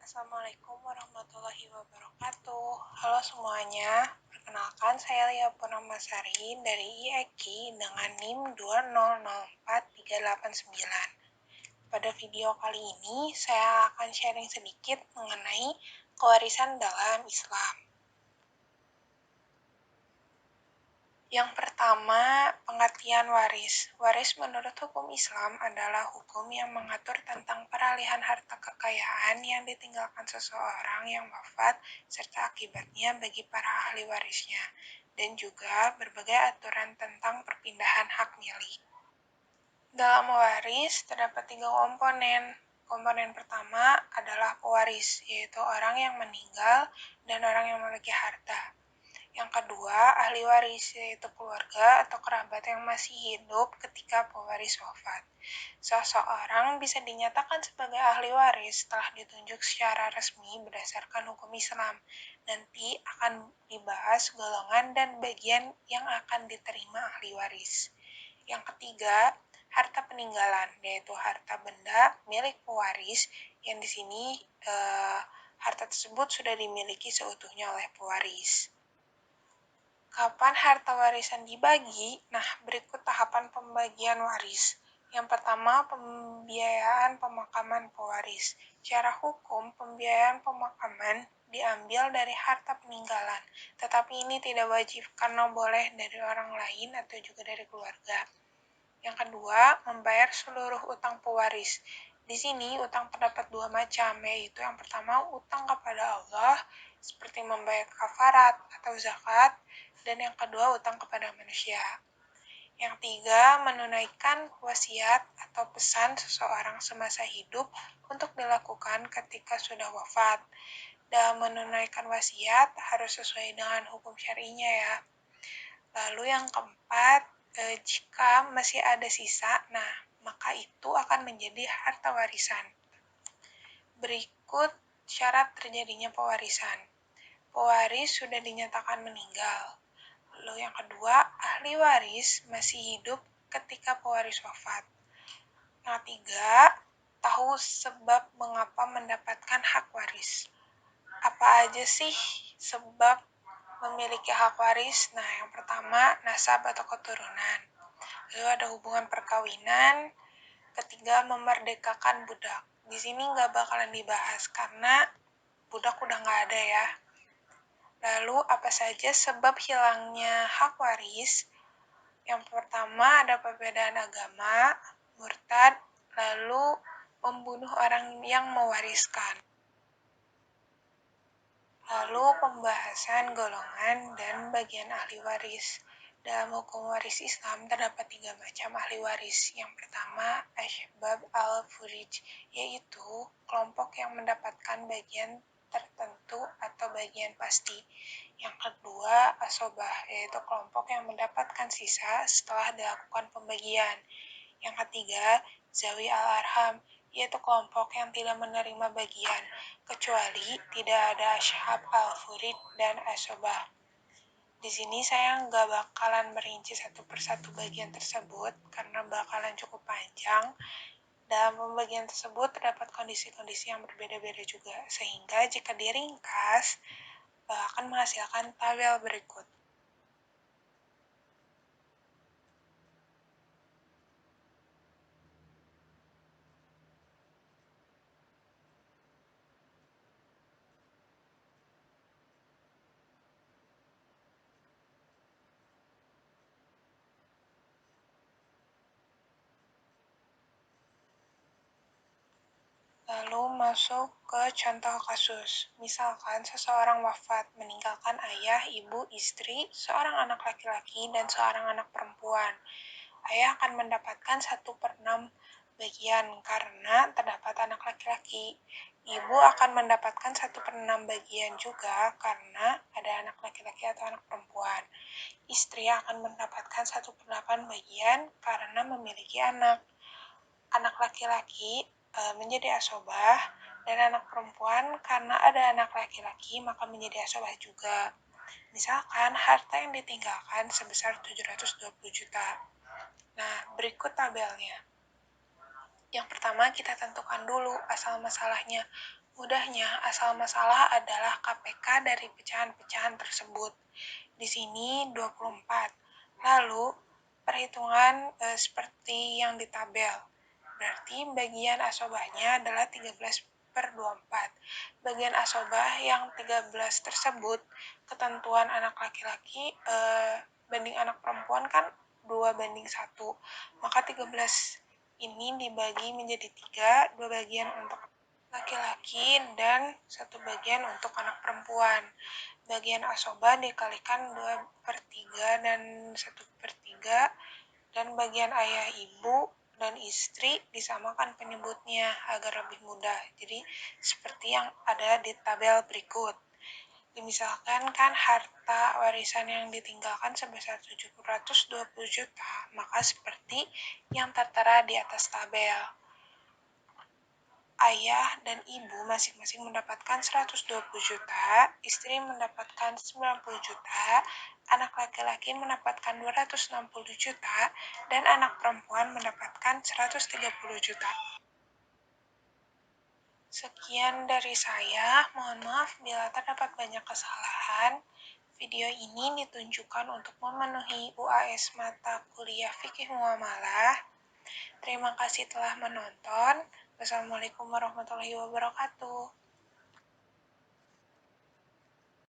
Assalamualaikum warahmatullahi wabarakatuh. Halo semuanya, perkenalkan saya Lia Purnamasari dari IEKI dengan NIM 2004389. Pada video kali ini, saya akan sharing sedikit mengenai kewarisan dalam Islam. Yang pertama, pengertian waris. Waris menurut hukum Islam adalah hukum yang mengatur tentang peralihan harta kekayaan yang ditinggalkan seseorang yang wafat serta akibatnya bagi para ahli warisnya, dan juga berbagai aturan tentang perpindahan hak milik. Dalam waris terdapat 3 komponen. Komponen pertama adalah pewaris, yaitu orang yang meninggal dan orang yang memiliki harta. Yang kedua, ahli waris, yaitu keluarga atau kerabat yang masih hidup ketika pewaris wafat. Seseorang bisa dinyatakan sebagai ahli waris setelah ditunjuk secara resmi berdasarkan hukum Islam. Nanti akan dibahas golongan dan bagian yang akan diterima ahli waris. Yang ketiga, harta peninggalan, yaitu harta benda milik pewaris yang di sini harta tersebut sudah dimiliki seutuhnya oleh pewaris. Kapan harta warisan dibagi? Nah, berikut tahapan pembagian waris. Yang pertama, pembiayaan pemakaman pewaris. Secara hukum, pembiayaan pemakaman diambil dari harta peninggalan, tetapi ini tidak wajib karena boleh dari orang lain atau juga dari keluarga. Yang kedua, membayar seluruh utang pewaris. Di sini utang terdapat 2 macam, yaitu yang pertama utang kepada Allah, seperti membayar kafarat atau zakat, dan yang kedua utang kepada manusia. Yang ketiga, menunaikan wasiat atau pesan seseorang semasa hidup untuk dilakukan ketika sudah wafat. Dan menunaikan wasiat harus sesuai dengan hukum syar'inya ya. Lalu yang keempat, jika masih ada sisa, maka itu akan menjadi harta warisan. Berikut syarat terjadinya pewarisan. Pewaris sudah dinyatakan meninggal. Lalu yang kedua, ahli waris masih hidup ketika pewaris wafat. Yang ketiga, tahu sebab mengapa mendapatkan hak waris. Apa aja sih sebab memiliki hak waris? Nah, yang pertama, nasab atau keturunan. Lalu ada hubungan perkawinan. Ketiga, memerdekakan budak. Di sini nggak bakalan dibahas karena budak udah nggak ada ya. Lalu, apa saja sebab hilangnya hak waris? Yang pertama, ada perbedaan agama, murtad, lalu membunuh orang yang mewariskan. Lalu, pembahasan golongan dan bagian ahli waris. Dalam hukum waris Islam terdapat 3 macam ahli waris. Yang pertama, Ashbab al-Furij, yaitu kelompok yang mendapatkan bagian tertentu atau bagian pasti. Yang kedua, Asobah, yaitu kelompok yang mendapatkan sisa setelah dilakukan pembagian. Yang ketiga, Zawi al-Arham, yaitu kelompok yang tidak menerima bagian, kecuali tidak ada Ashab al-Furid dan Asobah. Di sini saya nggak bakalan merinci satu persatu bagian tersebut karena bakalan cukup panjang. Dalam pembagian tersebut terdapat kondisi-kondisi yang berbeda-beda juga, sehingga jika diringkas akan menghasilkan tabel berikut. Lalu masuk ke contoh kasus. Misalkan seseorang wafat meninggalkan ayah, ibu, istri, seorang anak laki-laki, dan seorang anak perempuan. Ayah akan mendapatkan 1/6 bagian karena terdapat anak laki-laki. Ibu akan mendapatkan 1/6 bagian juga karena ada anak laki-laki atau anak perempuan. Istri akan mendapatkan 1/8 bagian karena memiliki anak. Anak laki-laki menjadi asobah, dan anak perempuan karena ada anak laki-laki maka menjadi asobah juga. Misalkan harta yang ditinggalkan sebesar 720 juta. Nah, berikut tabelnya. Yang pertama kita tentukan dulu asal masalahnya. Mudahnya, asal masalah adalah KPK dari pecahan-pecahan tersebut. Di sini 24. Lalu, perhitungan seperti yang di tabel. Berarti bagian asobahnya adalah 13/24. Bagian asobah yang 13 tersebut, ketentuan anak laki-laki banding anak perempuan kan 2/1. Maka 13 ini dibagi menjadi 3, 2 bagian untuk laki-laki dan 1 bagian untuk anak perempuan. Bagian asobah dikalikan 2/3 dan 1/3, dan bagian ayah ibu dan istri disamakan penyebutnya agar lebih mudah. Jadi seperti yang ada di tabel berikut. Misalkan kan harta warisan yang ditinggalkan sebesar 720 juta, maka seperti yang tertera di atas tabel. Ayah dan ibu masing-masing mendapatkan 120 juta, istri mendapatkan 90 juta, anak laki-laki mendapatkan 260 juta, dan anak perempuan mendapatkan 130 juta. Sekian dari saya, mohon maaf bila terdapat banyak kesalahan. Video ini ditunjukkan untuk memenuhi UAS mata kuliah Fikih Muamalah. Terima kasih telah menonton. Wassalamualaikum warahmatullahi wabarakatuh.